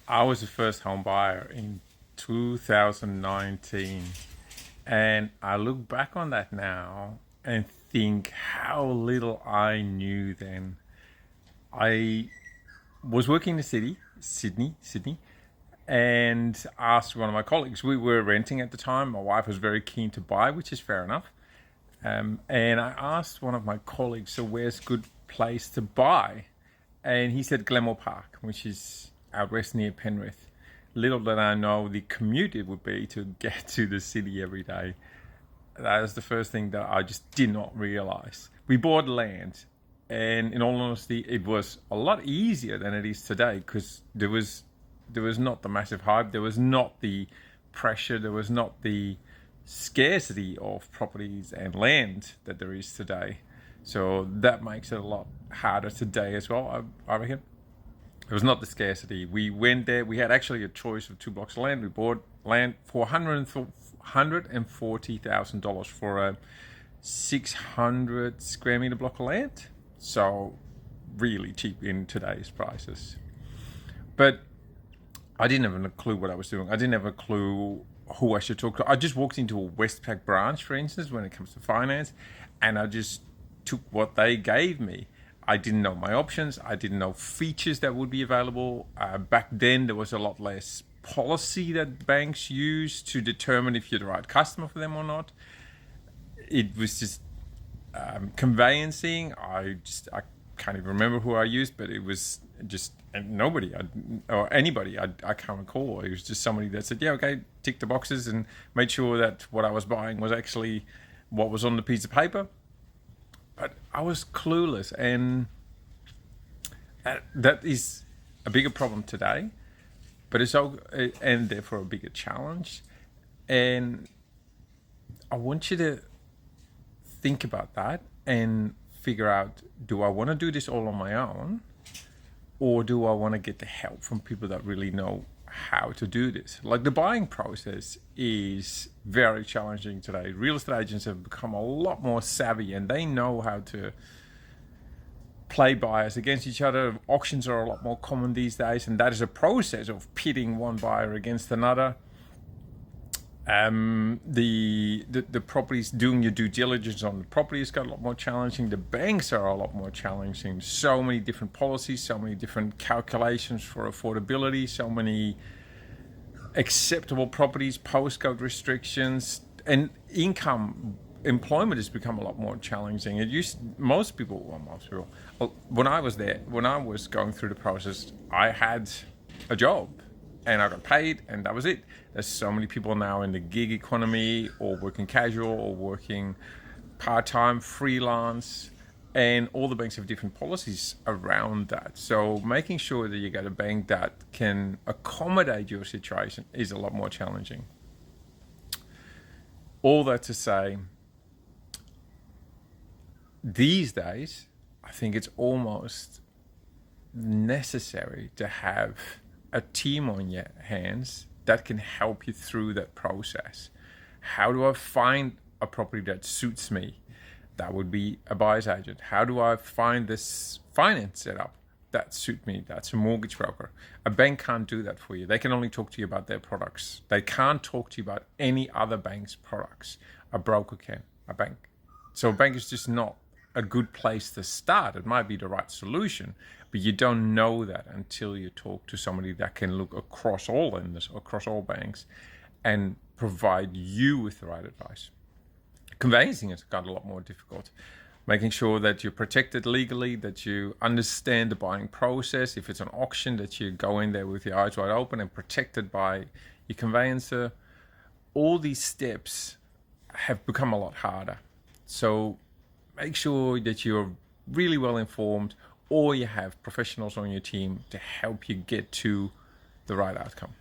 I was the first home buyer in 2019, and I look back on that now and think how little I knew then. I was working in the city, Sydney, and asked one of my colleagues. We were renting at the time. My wife was very keen to buy, which is fair enough. And I asked one of my colleagues, so where's a good place to buy? And he said Glenmore Park, which is out west near Penrith. Little did I know the commute it would be to get to the city every day. That was the first thing that I just did not realize. We bought land, and in all honesty, it was a lot easier than it is today because there was not the massive hype, there was not the pressure, there was not the scarcity of properties and land that there is today. So that makes it a lot harder today as well, I reckon. It was not the scarcity. We went there. We had actually a choice of 2 blocks of land. We bought land for $140,000 for a 600 square meter block of land. So really cheap in today's prices. But I didn't have a clue what I was doing. I didn't have a clue who I should talk to. I just walked into a Westpac branch, for instance, when it comes to finance, and I just took what they gave me. I didn't know my options. I didn't know features that would be available. Back then, there was a lot less policy that banks use to determine if you're the right customer for them or not. It was just conveyancing. I can't even remember who I used, but it was just nobody or anybody. I can't recall. It was just somebody that said, yeah, okay, tick the boxes and made sure that what I was buying was actually what was on the piece of paper. But I was clueless, and that is a bigger problem today, but it's all, and therefore a bigger challenge. And I want you to think about that and figure out, do I want to do this all on my own, or do I want to get the help from people that really know how to do this? Like, the buying process is very challenging today. Real estate agents have become a lot more savvy, and they know how to play buyers against each other. Auctions are a lot more common these days, and that is a process of pitting one buyer against another. The properties, doing your due diligence on the property has got a lot more challenging. The banks are a lot more challenging. So many different policies, so many different calculations for affordability, so many acceptable properties, postcode restrictions, and employment has become a lot more challenging. Most people, when I was there, when I was going through the process, I had a job and I got paid, and that was it. There's so many people now in the gig economy, or working casual, or working part-time, freelance, and all the banks have different policies around that. So making sure that you get a bank that can accommodate your situation is a lot more challenging. All that to say, these days, I think it's almost necessary to have a team on your hands that can help you through that process. How do I find a property that suits me? That would be a buyer's agent. How do I find this finance setup that suits me? That's a mortgage broker. A bank can't do that for you. They can only talk to you about their products. They can't talk to you about any other bank's products. A broker can, a bank. So a bank is just not a good place to start. It might be the right solution, but you don't know that until you talk to somebody that can look across all lenders, across all banks, and provide you with the right advice. Conveyancing has got a lot more difficult. Making sure that you're protected legally, that you understand the buying process. If it's an auction, that you go in there with your eyes wide open and protected by your conveyancer. All these steps have become a lot harder. So make sure that you're really well informed, or you have professionals on your team to help you get to the right outcome.